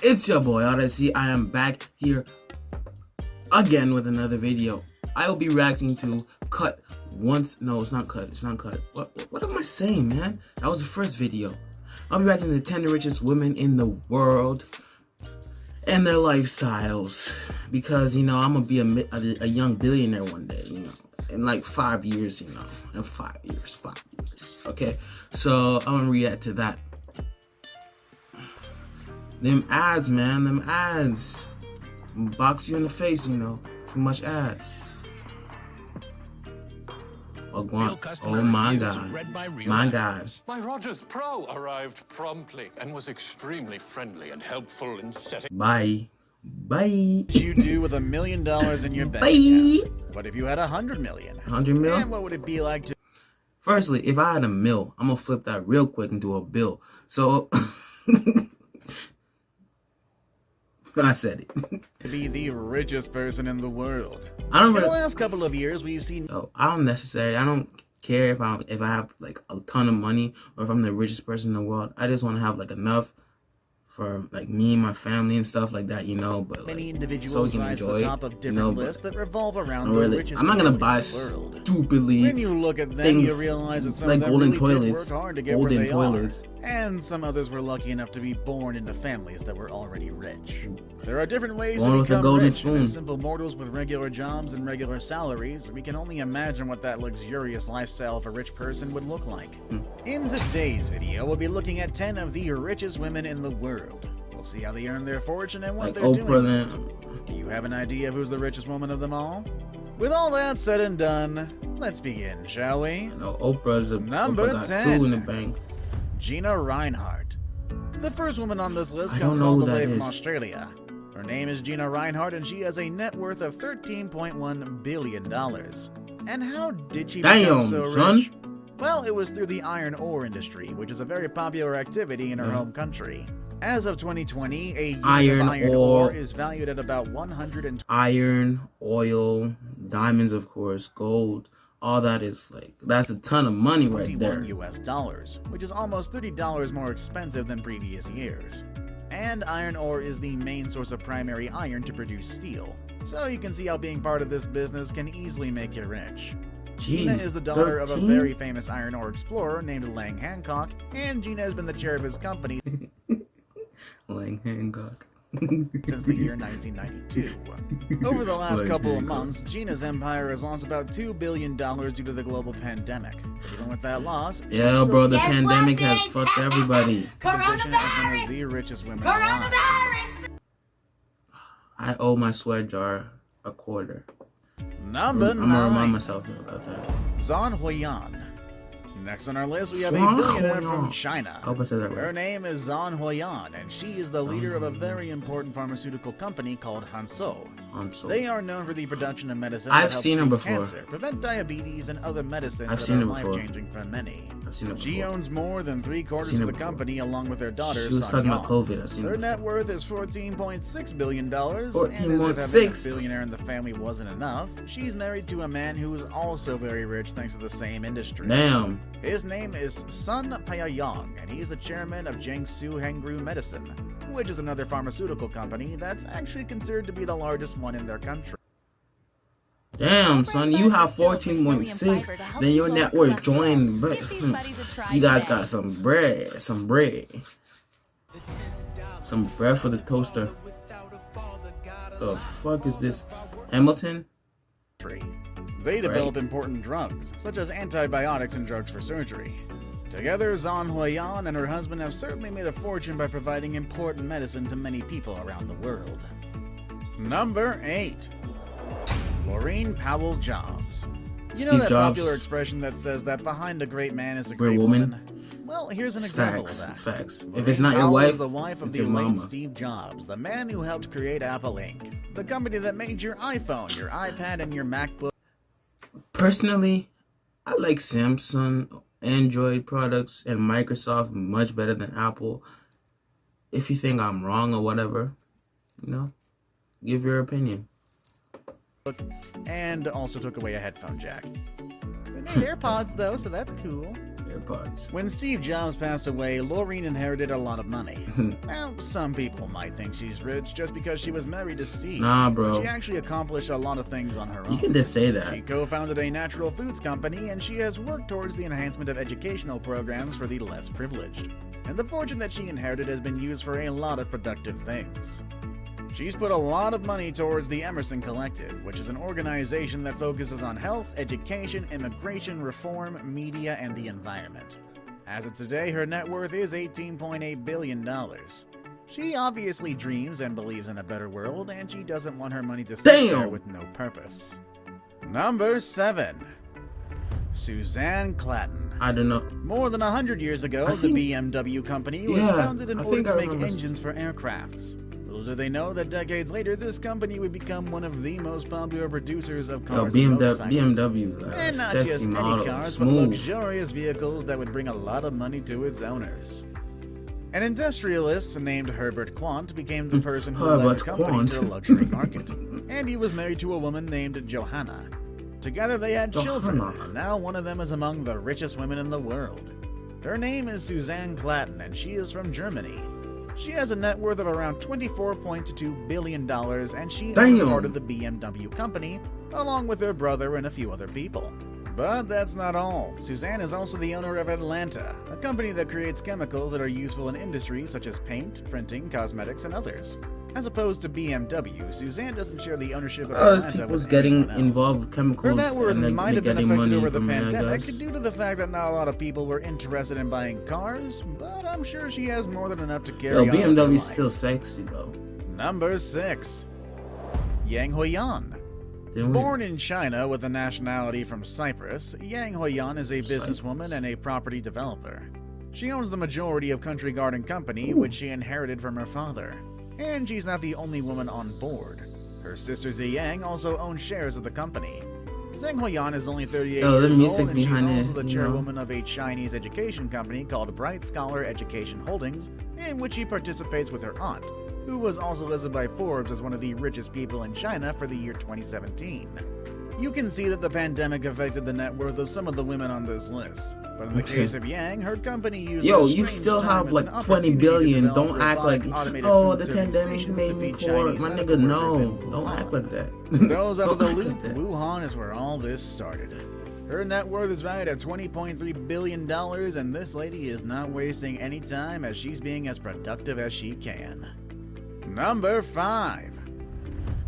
It's your boy Audisei. I am back here again with another video. I will be reacting to Cut Once. No, it's not Cut. It's not Cut. What am I saying, man? That was the first video. I'll be reacting to the 10 richest women in the world and their lifestyles, because, you know, I'm gonna be a young billionaire one day, you know, in like 5 years, you know, in 5 years, okay? So I'm gonna react to that. Them ads, man, them ads box you in the face, you know, too much ads. Oh my God, my God. My Rogers Pro arrived promptly and was extremely friendly and helpful in setting. Bye. Bye. You do with $1 million in your bank account. What if you had 100 million? 100 mil? And what would it be like to... Firstly, if I had a mil, I'm gonna flip that real quick into a bill. So I said it. to be the richest person in the world? In the last couple of years, we've seen... I don't care if I have like a ton of money or if I'm the richest person in the world. I just want to have like enough for like me and my family and stuff like that, you know. But many like, individuals so we can rise enjoy to the top of different lists that revolve around the richest. I'm not gonna people buy in the world. stupidly. When you look at them, things you realize that some like of them golden really toilets, did work hard to get where they are, and some others were lucky enough to be born into families that were already rich. There are different ways to become rich, and as simple mortals with regular jobs and regular salaries, we can only imagine what that luxurious lifestyle of a rich person would look like. In today's video, we'll be looking at 10 of the richest women in the world. We'll see how they earn their fortune and what they're doing. Do you have an idea of who's the richest woman of them all? With all that said and done, let's begin, shall we? No, Oprah's Number Oprah got 10. 2 in the bank. Gina Rinehart. The first woman on this list comes all the way from Australia. Her name is Gina Rinehart, and she has a net worth of $13.1 billion. And how did she become so rich? Well, it was through the iron ore industry, which is a very popular activity in her home country. As of 2020, a unit of iron ore is valued at about iron, oil, diamonds, of course, gold. All that is like, that's a ton of money right there. US, which is almost $30 more expensive than previous years. And iron ore is the main source of primary iron to produce steel. So you can see how being part of this business can easily make you rich. Gina is the daughter of a very famous iron ore explorer named Lang Hancock, and Gina has been the chair of his company Lang Hancock since the year 1992. Over the last couple of months, Gina's empire has lost about $2 billion due to the global pandemic. But even with that loss, yeah, bro, the pandemic has fucked everybody. Position as one of the richest women alive. I owe my sweat jar a quarter. Number 9. I'm gonna remind myself about that. Huiyan. Next on our list, we have a billionaire from China. I hope I said that right. Her name is Huiyan, and she is the leader of a very important pharmaceutical company called Hanso. They are known for the production of medicine that helps treat cancer, prevent diabetes, and other medicines that are life-changing for many. She owns more than 3/4 of the company, along with her daughter, She was talking about COVID. Her net worth is $14.6 billion, and as if having a billionaire in the family wasn't enough, she's married to a man who is also very rich thanks to the same industry. Damn. His name is Sun Paiyang, and he's the chairman of Jiangsu Hengrui Medicine, which is another pharmaceutical company that's actually considered to be the largest one in their country. Damn, son, you have 14.6, then your net worth joined, but you guys got some bread for the toaster. The fuck is this? Hamilton? They develop important drugs, such as antibiotics and drugs for surgery. Together, Huiyan and her husband have certainly made a fortune by providing important medicine to many people around the world. Number 8. Laureen Powell Jobs. You know that popular expression that says that behind a great man is a great woman? Well, here's an example of that. It's facts. If it's not your wife, is the wife of the late Steve Jobs, the man who helped create Apple Inc., the company that made your iPhone, your iPad, and your MacBook. Personally, I like Samsung Android products and Microsoft much better than Apple. if you think I'm wrong or whatever, you know, give your opinion. And also took away a headphone jack. They made AirPods though, so that's cool. AirPods. When Steve Jobs passed away, Laurie inherited a lot of money. Now, some people might think she's rich just because she was married to Steve. Nah, bro. But she actually accomplished a lot of things on her own. You can just say that. She co-founded a natural foods company, and she has worked towards the enhancement of educational programs for the less privileged. And the fortune that she inherited has been used for a lot of productive things. She's put a lot of money towards the Emerson Collective, which is an organization that focuses on health, education, immigration, reform, media, and the environment. As of today, her net worth is $18.8 billion. She obviously dreams and believes in a better world, and she doesn't want her money to sit there with no purpose. Number 7. Suzanne Klatt. I don't know. More than 100 years ago, the BMW company was founded in order to make engines for aircrafts. Little do they know that decades later, this company would become one of the most popular producers of cars and motorcycles. BMW, and not sexy just model, any cars, smooth. but luxurious vehicles that would bring a lot of money to its owners. An industrialist named Herbert Quandt became the person who led the company to the luxury market. And he was married to a woman named Johanna. Together they had children, and now one of them is among the richest women in the world. Her name is Suzanne Klatt, and she is from Germany. She has a net worth of around $24.2 billion, and she is part of the BMW company, along with her brother and a few other people. But that's not all. Suzanne is also the owner of Atlanta, a company that creates chemicals that are useful in industries such as paint, printing, cosmetics, and others. As opposed to BMW, Suzanne doesn't share the ownership of Atlanta with getting involved with chemicals. Her net worth might have been affected over the pandemic it, due to the fact that not a lot of people were interested in buying cars, but I'm sure she has more than enough to carry on. BMW's still sexy though. Number 6. Yang Huiyan. Born in China with a nationality from Cyprus, Yang Huiyan is a businesswoman and a property developer. She owns the majority of Country Garden Company, which she inherited from her father. And she's not the only woman on board. Her sister Ziyang also owns shares of the company. Zhang Huiyan is only 38 years old, and she's also the chairwoman of a Chinese education company called Bright Scholar Education Holdings, in which she participates with her aunt, who was also listed by Forbes as one of the richest people in China for the year 2017. You can see that the pandemic affected the net worth of some of the women on this list. But in the case of Yang, her company used you still have like 20 billion. Don't act like, oh, the pandemic made me poor. My nigga, no. Don't act like that. Those out of the loop, Wuhan is where all this started. Her net worth is valued at $20.3 billion, and this lady is not wasting any time as she's being as productive as she can. Number 5.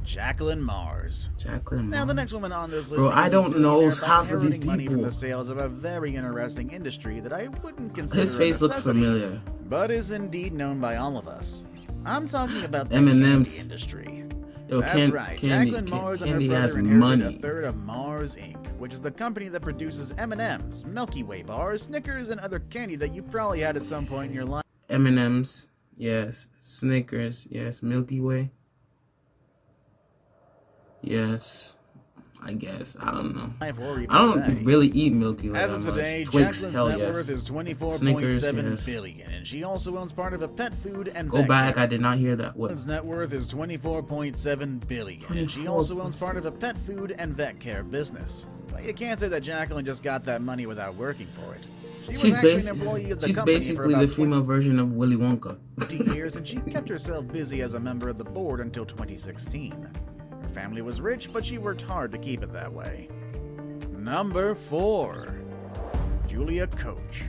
Jacqueline Mars. Now, the next woman on this list. Bro, I don't know half of these people. Money from the sales of a very interesting industry that I wouldn't consider. His face looks familiar, but is indeed known by all of us. I'm talking about the M&M's industry. That's right. Jacqueline Mars and her brother inherited a third of Mars Inc., which is the company that produces M&M's, Milky Way bars, Snickers, and other candy that you probably had at some point in your life. M&M's, yes. Snickers, yes. Milky Way. Yes, I guess. I don't know. I don't really eat Milky Way. As of today, Jacqueline's net worth is $24.7 billion, and she also owns part of a pet food and vet back. I did not hear that. What? Jacqueline's net worth is $24.7 billion, and she also owns part of a pet food and vet care business. But you can't say that Jacqueline just got that money without working for it. She's basically the female version of Willy Wonka. 20 years, and she kept herself busy as a member of the board until 2016. Her family was rich, but she worked hard to keep it that way. Number 4. Julia Koch.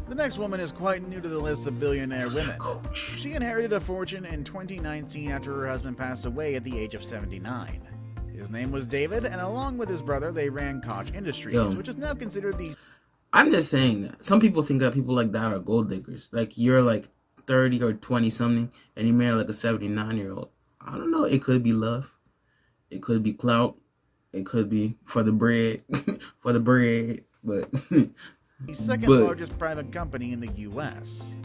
The next woman is quite new to the list of billionaire women. She inherited a fortune in 2019 after her husband passed away at the age of 79. His name was David, and along with his brother, they ran Koch Industries, which is now considered the... I'm just saying that. Some people think that people like that are gold diggers. Like, you're like 30 or 20 something, and you marry like a 79-year-old. I don't know. It could be love. It could be clout. It could be for the bread. For the bread. But the second largest private company in the U.S.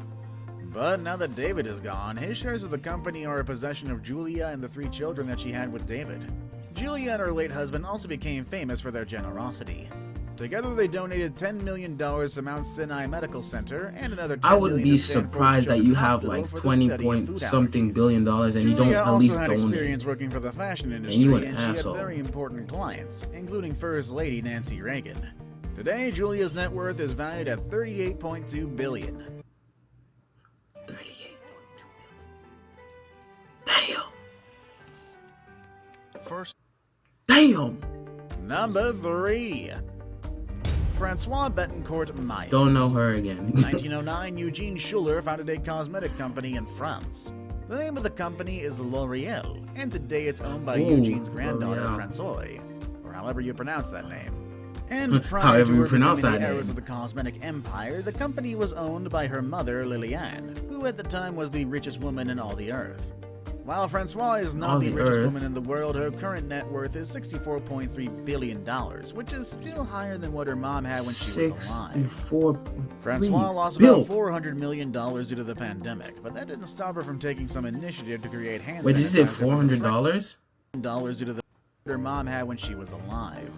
But now that David is gone, his shares of the company are a possession of Julia and the 3 children that she had with David. Julia and her late husband also became famous for their generosity. Together, they donated $10 million to Mount Sinai Medical Center and another $10 I would million be to Stanford surprised that you have Hospital like for the 20 study of point food something allergies. billion and you don't Julia at least also had donate. experience working for the fashion industry, you an and she asshole. had very important clients, including First Lady Nancy Reagan. Today, Julia's net worth is valued at $38.2 billion. 38.2 billion. Damn. First. Damn. Number 3. Francoise Betancourt Myers. Don't know her again. 1909, Eugene Schuller founded a cosmetic company in France. The name of the company is L'Oreal, and today it's owned by Eugene's granddaughter, L'Oreal. Francoise, or however you pronounce that name. And prior However to you her pronounce becoming that the heiress name. of the cosmetic empire, the company was owned by her mother, Liliane, who at the time was the richest woman in all the earth. While Francoise is not All the the richest earth. woman in the world, her current net worth is $64.3 billion, which is still higher than what her mom had when she was alive. 64.3 Francoise lost bill. about $400 million due to the pandemic, but that didn't stop her from taking some initiative to create hand Wait, did you say sanitizer for the $400? dollars due to the her mom had when she was alive.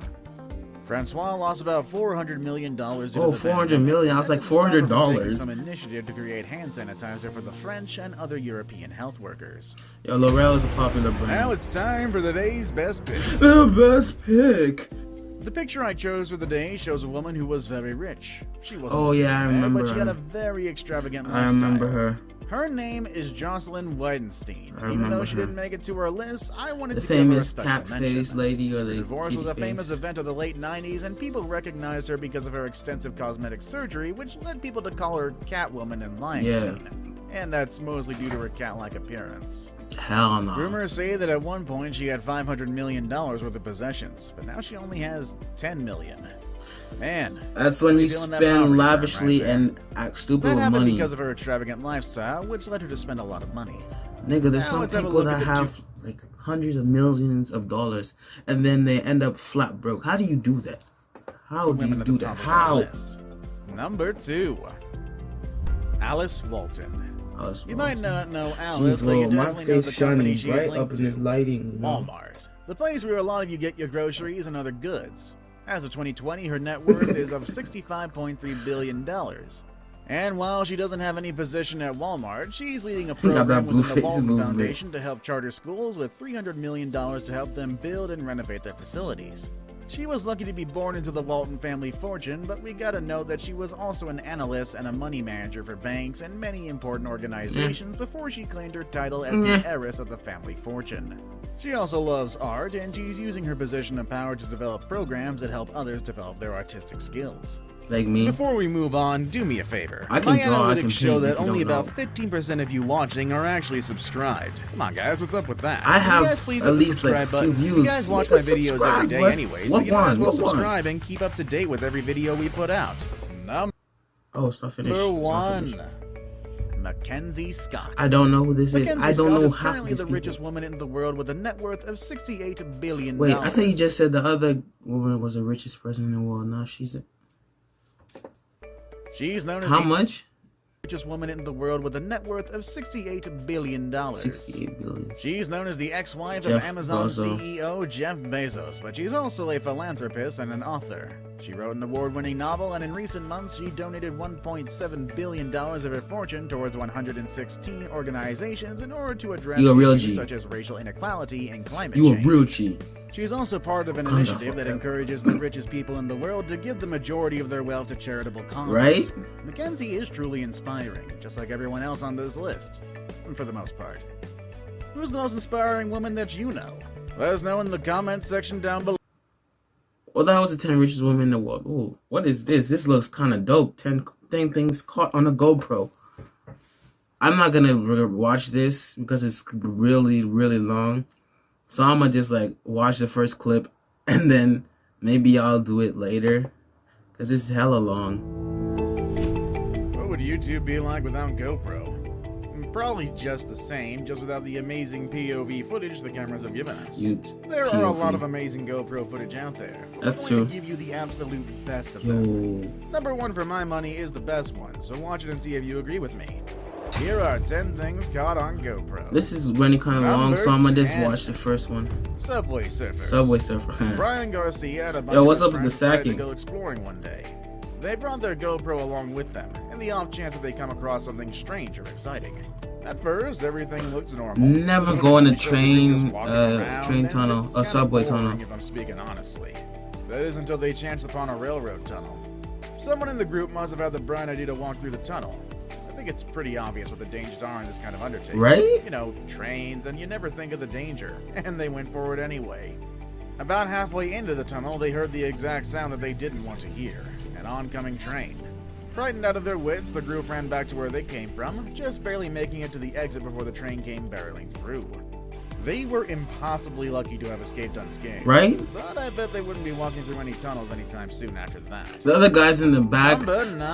Francoise lost about $400 million due to Oh, the 400 pandemic. million. I was That like didn't stop her from taking $400. some initiative to create hand sanitizer for the French and other European health workers. Yo, L'Oreal is a popular brand. Now it's time for the day's best pick. The best pick. The picture I chose for the day shows a woman who was very rich. She wasn't Oh yeah, I millionaire, remember but she had her. a very extravagant I lifestyle. remember her. Her name is Jacqueline Weinstein. I Even though remember she her. didn't make it to our list, I wanted The to give her a famous special cat face mention. lady or Her the divorce was a kitty famous face. event of the late 90s, and people recognized her because of her extensive cosmetic surgery, which led people to call her Catwoman and Lion Yeah. Queen. And that's mostly due to her cat-like appearance. Hell no. Rumors say that at one point she had $500 million worth of possessions, but now she only has $10 million. Man, That's when you feeling that poverty spend burn lavishly right there. and act stupid That with happened money. because of her extravagant lifestyle, which led her to spend a lot of money. Nigga, there's Now some let's have a people look at that the have like hundreds of millions of dollars and then they end up flat broke. How do you do that? How do you Women at do the that? top of our How? list. Number 2. Alice Walton. You might not know Alice, Jeez, but you well, my definitely know face the company shining she's bright linked up in to. this lighting. You know? Walmart. The place where a lot of you get your groceries and other goods. As of 2020, her net worth is of $65.3 billion. And while she doesn't have any position at Walmart, she's leading a got program that blue within the face Walton movement. Foundation to help charter schools with $300 million to help them build and renovate their facilities. She was lucky to be born into the Walton family fortune, but we gotta note that she was also an analyst and a money manager for banks and many important organizations before she claimed her title as the heiress of the family fortune. She also loves art, and she's using her position of power to develop programs that help others develop their artistic skills. Like me. Before we move on, do me a favor. I can My draw, I analytics can show paint, that if you only don't about know. 15% of you watching are actually subscribed. Come on, guys, what's up with that? I have you guys please at hit the least, like, subscribe few button. views. You guys watch Nigga, my videos every subscribe. day What's- anyway, so what you might as one? well What one? subscribe and keep up to date with every video we put out. Number Oh, it's not finished. It's not 1. finished. Mackenzie Scott. I don't know who this is. Mackenzie I don't Scott know is half of currently these the people. richest woman in the world with a net worth of $68 billion. Wait, I thought you just said the other woman was the richest person in the world. Now she's a... She's known as How the much? richest woman in the world with a net worth of $68 billion. 68 billion. She's known as the ex-wife of Jeff Amazon Bezos. CEO Jeff Bezos, but she's also a philanthropist and an author. She wrote an award-winning novel, and in recent months, she donated $1.7 billion of her fortune towards 116 organizations in order to address You a real issues G. such as racial inequality and climate You a change. real G. She's also part of an Wakanda initiative that forever. encourages the richest people in the world to give the majority of their wealth to charitable causes. Right? Mackenzie is truly inspiring, just like everyone else on this list, for the most part. Who's the most inspiring woman that you know? Let us know in the comments section down below. Well, that was the 10 richest women in the world. Ooh, what is this? This looks kind of dope. 10 things caught on a GoPro. I'm not gonna watch this because it's really, really long. So I'm gonna just like watch the first clip and then maybe I'll do it later because it's hella long. What would YouTube be like without GoPro? Probably just the same, just without the amazing POV footage the cameras have given us. There are a lot of amazing GoPro footage out there. That's I'm going true. to give you the absolute best of them. Yo, Number 1 for my money is the best one, so watch it and see if you agree with me. Here are 10 things caught on GoPro. This is running kind of long, so I'm gonna just watch the first one. Subway Surfer. Subway Surfer. Brian Garcia had a bunch Yo, what's of up with the friends decided sacking? to go exploring one day. They brought their GoPro along with them, in the off chance that they come across something strange or exciting. At first, everything looked normal. Never go in a train and tunnel, it's a kinda subway boring, tunnel. if I'm speaking honestly. That is until they chanced upon a railroad tunnel. Someone in the group must have had the bright idea to walk through the tunnel. I think it's pretty obvious what the dangers are in this kind of undertaking. Right? You know, trains, and you never think of the danger. And they went forward anyway. About halfway into the tunnel, they heard the exact sound that they didn't want to hear. An oncoming train. Frightened out of their wits, the group ran back to where they came from, just barely making it to the exit before the train came barreling through. They were impossibly lucky to have escaped unscathed. Right? But I bet they wouldn't be walking through any tunnels anytime soon after that. The other guy's in the back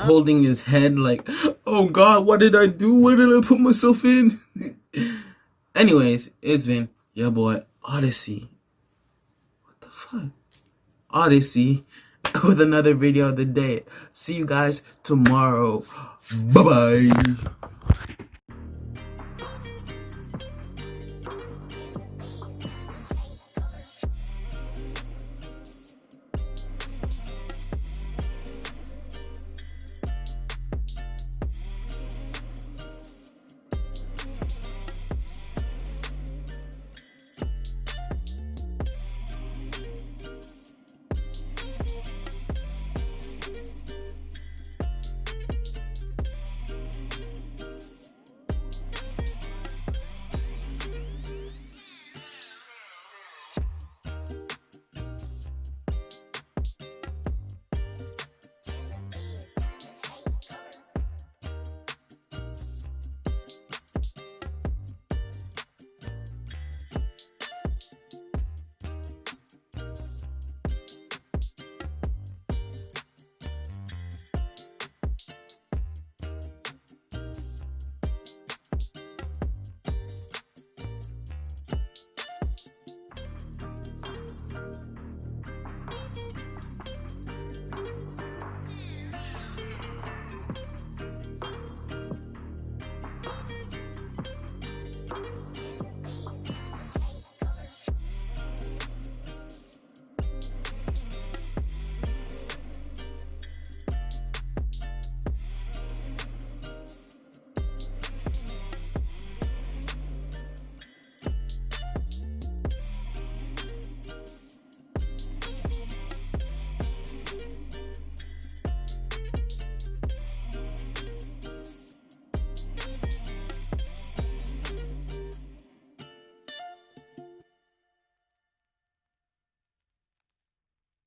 holding his head like, oh God, what did I do? Where did I put myself in? Anyways, it's been your boy Audisei. What the fuck? Audisei with another video of the day. See you guys tomorrow. Bye-bye.